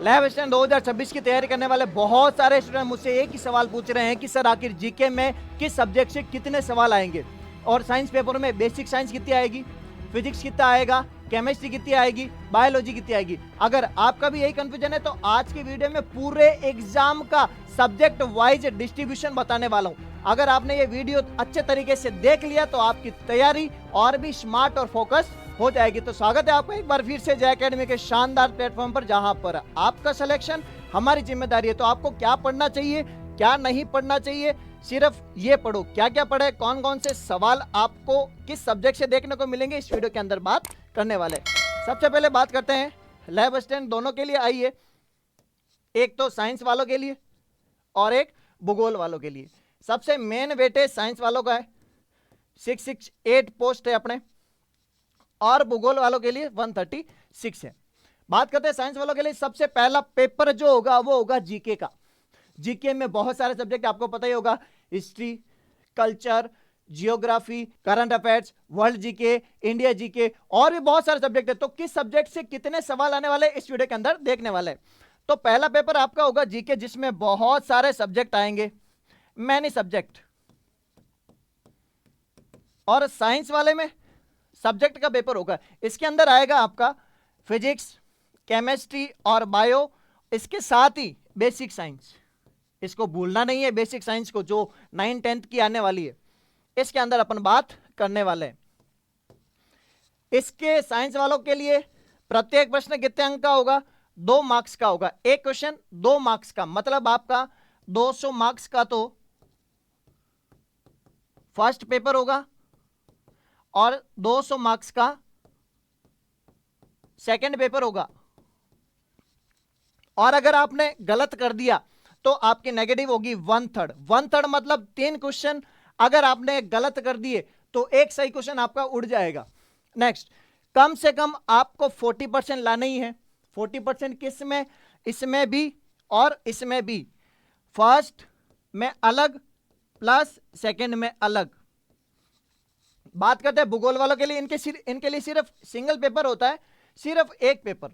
Lab stand 2026 की तैयारी करने वाले बहुत सारे स्टूडेंट मुझसे एक ही सवाल पूछ रहे हैं कि सर आखिर जीके में किस सब्जेक्ट से कितने सवाल आएंगे, और साइंस पेपर में बेसिक साइंस कितनी आएगी, फिजिक्स कितना आएगा, केमिस्ट्री कितनी आएगी, बायोलॉजी कितनी आएगी। अगर आपका भी यही कंफ्यूजन है तो आज की वीडियो में पूरे एग्जाम का सब्जेक्ट वाइज डिस्ट्रीब्यूशन बताने वाला हूं। अगर आपने ये वीडियो अच्छे तरीके से देख लिया तो आपकी तैयारी और भी स्मार्ट और फोकस हो जाएगी। तो स्वागत है आपका एक बार फिर से जय एकेडमी के शानदार प्लेटफॉर्म पर, जहां पर आपका सिलेक्शन हमारी जिम्मेदारी है। तो आपको क्या पढ़ना चाहिए, क्या नहीं पढ़ना चाहिए, सिर्फ ये पढ़ो। क्या क्या पढ़े, कौन कौन से सवाल आपको किस सब्जेक्ट से देखने को मिलेंगे, इस वीडियो के अंदर बात करने वाले। सबसे पहले बात करते हैं लैब असिस्टेंट दोनों के लिए। आइए, एक तो साइंस वालों के लिए और एक भूगोल वालों के लिए। सबसे मेन वेटेज साइंस वालों का है, 668 पोस्ट है अपने, और भूगोल वालों के लिए 136 है। बात करते हैं साइंस वालों के लिए। सबसे पहला पेपर जो होगा वो होगा जीके का। जीके में बहुत सारे सब्जेक्ट आपको पता ही होगा, history, culture, geography, current affairs, world GK, India GK, और भी बहुत सारे सब्जेक्ट है। तो किस सब्जेक्ट से कितने सवाल आने वाले इस वीडियो के अंदर देखने वाले। तो पहला पेपर आपका होगा जीके, जिसमें बहुत सारे सब्जेक्ट आएंगे, मैनी सब्जेक्ट। और साइंस वाले में सब्जेक्ट का पेपर होगा, इसके अंदर आएगा आपका फिजिक्स, केमिस्ट्री और बायो, इसके साथ ही बेसिक साइंस। इसको भूलना नहीं है, बेसिक साइंस को, जो 9th-10th की आने वाली है, इसके अंदर अपन बात करने वाले हैं। इसके साइंस वालों के लिए प्रत्येक प्रश्न कितने अंक का होगा, 2 मार्क्स का होगा। एक क्वेश्चन 2 मार्क्स का, मतलब आपका 200 मार्क्स का तो फर्स्ट पेपर होगा और 200 मार्क्स का सेकंड पेपर होगा। और अगर आपने गलत कर दिया तो आपकी नेगेटिव होगी 1/3। 1/3 मतलब 3 क्वेश्चन अगर आपने गलत कर दिए तो एक सही क्वेश्चन आपका उड़ जाएगा। नेक्स्ट, कम से कम आपको 40% लाना ही है। 40% किस में, इसमें भी और इसमें भी। फर्स्ट में अलग प्लस सेकंड में अलग। बात करते हैं भूगोल वालों के लिए। इनके लिए सिर्फ सिंगल पेपर होता है, सिर्फ एक पेपर,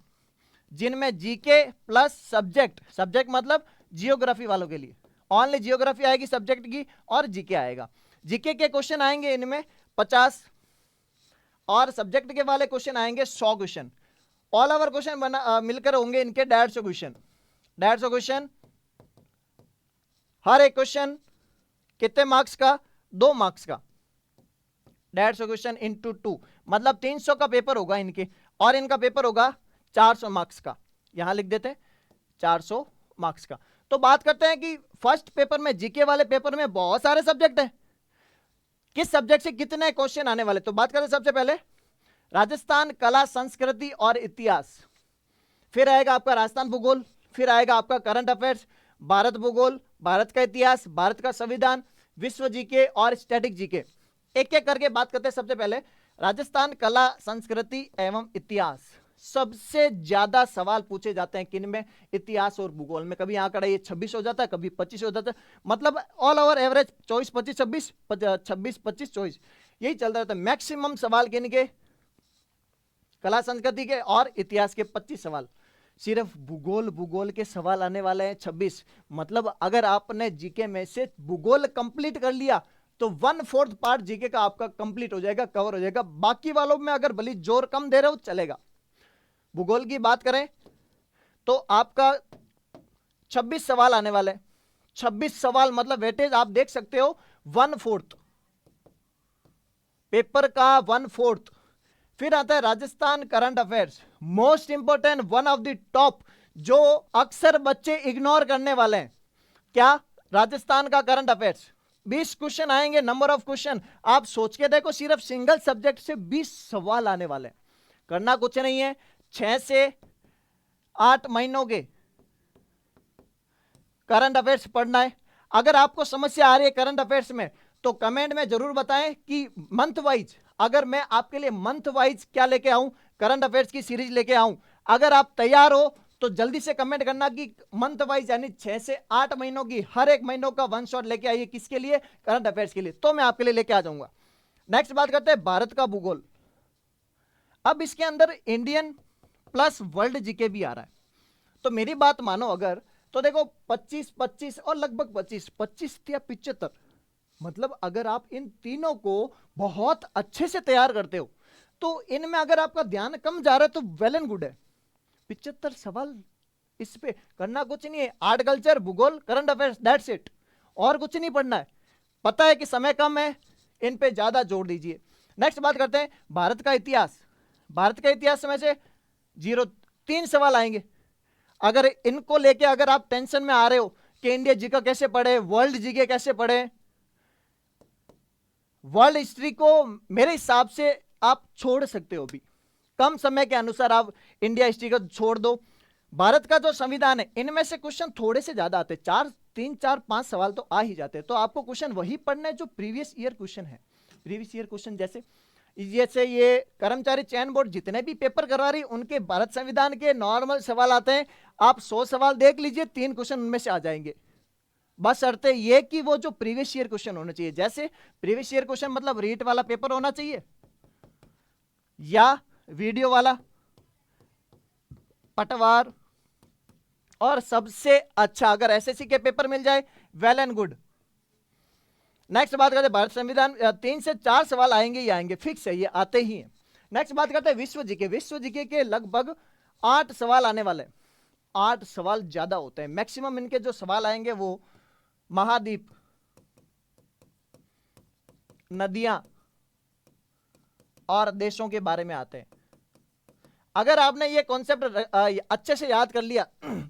जिनमें जीके प्लस सब्जेक्ट मतलब जियोग्राफी वालों के लिए ओनली जियोग्राफी आएगी सब्जेक्ट की, और जीके आएगा। जीके के क्वेश्चन आएंगे इनमें 50, और सब्जेक्ट के वाले क्वेश्चन आएंगे 100 क्वेश्चन। ऑल ओवर क्वेश्चन मिलकर होंगे इनके 150 क्वेश्चन। 150 क्वेश्चन, हर एक क्वेश्चन कितने मार्क्स का, 2 मार्क्स का। 150 क्वेश्चन इंटू 2 मतलब 300 का पेपर होगा इनके, और इनका पेपर होगा 400 मार्क्स का। यहां लिख देते हैं 400 मार्क्स का। तो बात करते हैं कि फर्स्ट पेपर में, जीके वाले पेपर में बहुत सारे सब्जेक्ट हैं, किस सब्जेक्ट से कितने क्वेश्चन आने वाले। तो बात करते हैं सबसे पहले राजस्थान, कला, संस्कृति और इतिहास। फिर आएगा आपका राजस्थान भूगोल, फिर आएगा आपका करंट अफेयर्स, भारत भूगोल, भारत का इतिहास, भारत का संविधान, विश्व जीके और स्टैटिक जीके। एक एक करके बात करते हैं। सबसे पहले राजस्थान, कला, संस्कृति एवं इतिहास। सबसे ज्यादा सवाल पूछे जाते हैं किन में, इतिहास और भूगोल में। कभी आंकड़ा ये 26 हो जाता है, कभी 25 हो जाता है, मतलब ऑल ओवर एवरेज 24 25 26 26 25 24 यही चलता रहता है। मैक्सिमम सवाल किन के, कला संस्कृति के और इतिहास के 25 सवाल। सिर्फ भूगोल के सवाल आने वाले हैं 26। मतलब अगर आपने जीके में से भूगोल कंप्लीट कर लिया तो 1/4 पार्ट जीके का आपका कंप्लीट हो जाएगा, कवर हो जाएगा। बाकी वालों में अगर भले जोर कम दे रहे हो चलेगा। भूगोल की बात करें तो आपका 26 सवाल आने वाले हैं। 26 सवाल मतलब वेटेज आप देख सकते हो 1/4 पेपर का, 1/4। फिर आता है Rajasthan current affairs, most important, one of the top, जो अक्सर बच्चे इग्नोर करने वाले हैं। क्या, राजस्थान का करंट अफेयर्स 20 क्वेश्चन आएंगे। नंबर ऑफ क्वेश्चन आप सोच के देखो, सिर्फ सिंगल सब्जेक्ट से 20 सवाल आने वाले हैं। करना कुछ नहीं है, 6 से 8 महीनों के करंट अफेयर्स पढ़ना है। अगर आपको समस्या आ रही है करंट अफेयर्स में तो कमेंट में जरूर बताएं कि मंथ वाइज, अगर मैं आपके लिए मंथ वाइज क्या लेके आऊं, करंट अफेयर्स की सीरीज लेके आऊं। अगर आप तैयार हो तो जल्दी से कमेंट करना कि मंथ वाइज यानी 6 से 8 महीनों की, हर एक महीनों का 1 शॉट लेके आइए। किसके लिए, करंट अफेयर्स के लिए, तो मैं आपके लिए लेके आ जाऊंगा। नेक्स्ट बात करते हैं भारत का भूगोल। अब इसके अंदर इंडियन प्लस वर्ल्ड जीके भी आ रहा है। तो मेरी बात मानो अगर, तो देखो 25 25 और लगभग 25 25 या 75, मतलब अगर आप इन तीनों को बहुत अच्छे से तैयार करते हो तो इनमें अगर आपका ध्यान कम जा रहा है तो वेल एंड गुड है। 75 सवाल इस पे करना कुछ नहीं है, आर्ट कल्चर भूगोल करंट अफेयर्स दैट्स इट, और कुछ नहीं पढ़ना है। पता है कि समय कम है, इन पे ज्यादा जोर दीजिए। नेक्स्ट बात करते हैं भारत का इतिहास। भारत का इतिहास में से 3 सवाल आएंगे। अगर इनको लेके अगर आप टेंशन में आ रहे हो कि इंडिया जीके कैसे पढ़े, वर्ल्ड जीके कैसे पढ़े, वर्ल्ड हिस्ट्री को मेरे हिसाब से आप छोड़ सकते हो, भी कम समय के अनुसार आप इंडिया हिस्ट्री को छोड़ दो। भारत का जो संविधान है इनमें से क्वेश्चन थोड़े से ज्यादा आते हैं, 3 4 5 सवाल तो आ ही जाते हैं। तो आपको क्वेश्चन वही पढ़ना है जो प्रीवियस ईयर क्वेश्चन है। प्रीवियस ईयर क्वेश्चन जैसे ये कर्मचारी चयन बोर्ड जितने भी पेपर करवा रही उनके भारत संविधान के नॉर्मल सवाल आते हैं। आप 100 सवाल देख लीजिए, 3 क्वेश्चन उनमें से आ जाएंगे। बस शर्त ये कि वो जो प्रीवियस ईयर क्वेश्चन होना चाहिए, जैसे प्रीवियस ईयर क्वेश्चन मतलब रीट वाला पेपर होना चाहिए या वीडियो वाला, पटवार, और सबसे अच्छा अगर एसएससी के पेपर मिल जाए वेल एंड गुड। नेक्स्ट बात करते हैं भारत संविधान, 3 से 4 सवाल आएंगे ही आएंगे, फिक्स है, ये आते ही हैं। नेक्स्ट बात करते हैं विश्व जीके। विश्व जीके के लगभग 8 सवाल आने वाले हैं। 8 सवाल ज्यादा होते हैं, मैक्सिमम इनके जो सवाल आएंगे वो महाद्वीप, नदियां और देशों के बारे में आते हैं। अगर आपने ये कॉन्सेप्ट अच्छे से याद कर लिया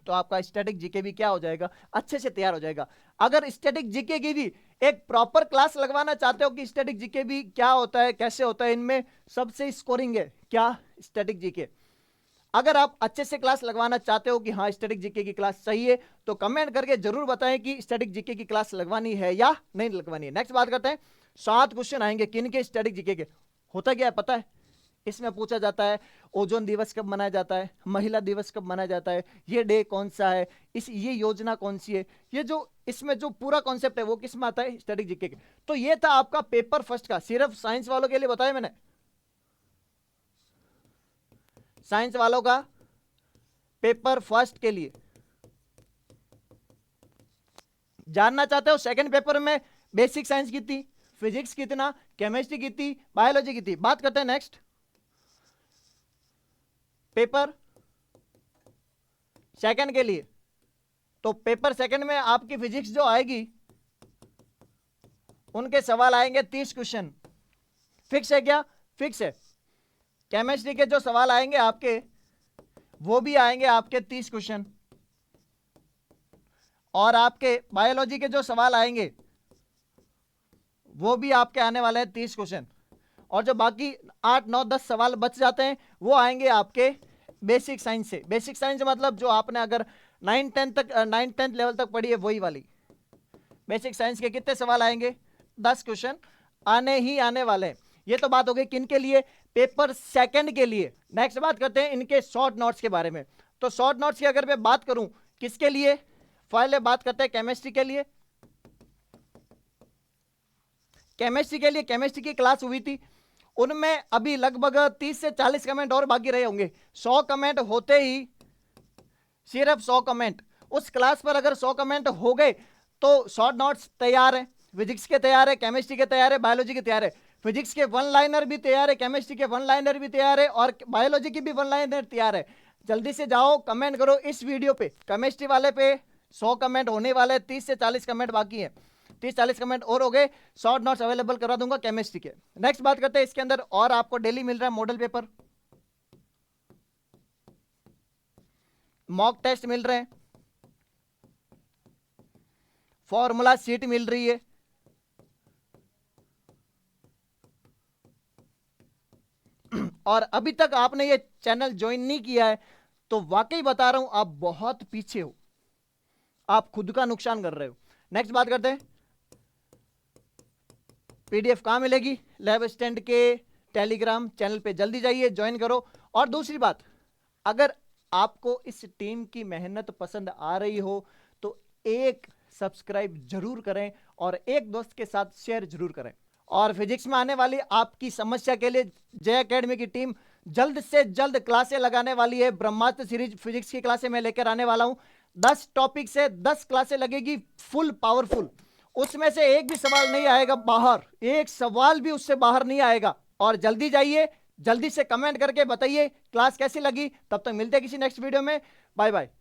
तो आपका स्टैटिक जीके भी क्या हो जाएगा, अच्छे से तैयार हो जाएगा। अगर स्टैटिक जीके की भी एक प्रॉपर क्लास लगवाना चाहते हो कि स्टैटिक जीके भी क्या होता है, कैसे होता है, इनमें सबसे स्कोरिंग है क्या स्टैटिक जीके, अगर आप अच्छे से क्लास लगवाना चाहते हो कि हाँ स्टैटिक जीके की क्लास सही है, तो कमेंट करके जरूर बताएं कि स्टैटिक जीके की क्लास लगवानी है या नहीं लगवानी है। नेक्स्ट बात करते हैं 7 क्वेश्चन आएंगे किन के स्टैटिक जीके के। होता क्या है पता है, इसमें पूछा जाता है ओजोन दिवस कब मनाया जाता है, महिला दिवस कब मनाया जाता है, ये डे कौन सा है, ये योजना कौन सी है, ये जो इसमें जो पूरा कॉन्सेप्ट है वो किस में आता है, स्टैटिक जीके के। तो ये था आपका पेपर फर्स्ट का, सिर्फ साइंस वालों के लिए बताया मैंने, साइंस वालों का पेपर फर्स्ट के लिए। जानना चाहते हो सेकंड पेपर में बेसिक साइंस की थी, फिजिक्स कितना, केमिस्ट्री की थी, बायोलॉजी की थी। बात करते हैं नेक्स्ट पेपर सेकंड के लिए। तो पेपर सेकंड में आपकी फिजिक्स जो आएगी उनके सवाल आएंगे 30 क्वेश्चन। फिक्स है क्या, फिक्स है। केमिस्ट्री के जो सवाल आएंगे आपके वो भी आएंगे आपके 30 क्वेश्चन, और आपके बायोलॉजी के जो सवाल आएंगे वो भी आपके आने वाले हैं 30 क्वेश्चन, और जो बाकी 8 9 10 सवाल बच जाते हैं वो आएंगे आपके बेसिक साइंस से। बेसिक साइंस मतलब जो आपने अगर 9 10 लेवल तक पढ़ी है वही वाली। बेसिक साइंस के कितने सवाल आएंगे, 10 क्वेश्चन आने ही आने वाले हैं। ये तो बात हो गई किन के लिए, पेपर सेकंड के लिए। नेक्स्ट बात करते हैं इनके शॉर्ट नोट्स के बारे में। तो शॉर्ट नोट्स की अगर मैं बात करूं किसके लिए, पहले बात करते हैं केमिस्ट्री के लिए। केमिस्ट्री के लिए केमिस्ट्री की क्लास हुई थी, उनमें अभी लगभग 30 से 40 कमेंट और बाकी रहे होंगे। 100 कमेंट होते ही, सिर्फ 100 कमेंट उस क्लास पर अगर 100 कमेंट हो गए तो शॉर्ट नोट्स तैयार है। फिजिक्स के तैयार है, केमिस्ट्री के तैयार है, बायोलॉजी के तैयार है। फिजिक्स के 1 लाइनर भी तैयार है, केमिस्ट्री के 1 लाइनर भी तैयार है, और बायोलॉजी की भी 1 लाइनर तैयार है। जल्दी से जाओ कमेंट करो इस वीडियो पे। केमिस्ट्री वाले पे 100 कमेंट होने वाले, 30 से 40 कमेंट बाकी है। 30-40 कमेंट और हो गए, शॉर्ट नोट्स अवेलेबल करा दूंगा केमिस्ट्री के। नेक्स्ट बात करते हैं इसके अंदर और आपको डेली मिल रहा है मॉडल पेपर, मॉक टेस्ट मिल रहे हैं, फॉर्मूला शीट मिल रही है, और अभी तक आपने ये चैनल ज्वाइन नहीं किया है तो वाकई बता रहा हूं आप बहुत पीछे हो, आप खुद का नुकसान कर रहे हो। नेक्स्ट बात करते हैं पीडीएफ कहां मिलेगी, लैब स्टैंड के टेलीग्राम चैनल पे जल्दी जाइए ज्वाइन करो। और दूसरी बात, अगर आपको इस टीम की मेहनत पसंद आ रही हो तो एक सब्सक्राइब जरूर करें और एक दोस्त के साथ शेयर जरूर करें। और फिजिक्स में आने वाली आपकी समस्या के लिए जय एकेडमी की टीम जल्द से जल्द क्लासें लगाने वाली है। ब्रह्मास्त्र सीरीज फिजिक्स की क्लासें मैं लेकर आने वाला हूं। 10 टॉपिक से 10 क्लासें लगेगी फुल पावरफुल। उसमें से एक भी सवाल नहीं आएगा बाहर, एक सवाल भी उससे बाहर नहीं आएगा। और जल्दी जाइए, जल्दी से कमेंट करके बताइए क्लास कैसी लगी। तब तक मिलते हैं किसी नेक्स्ट वीडियो में। Bye bye.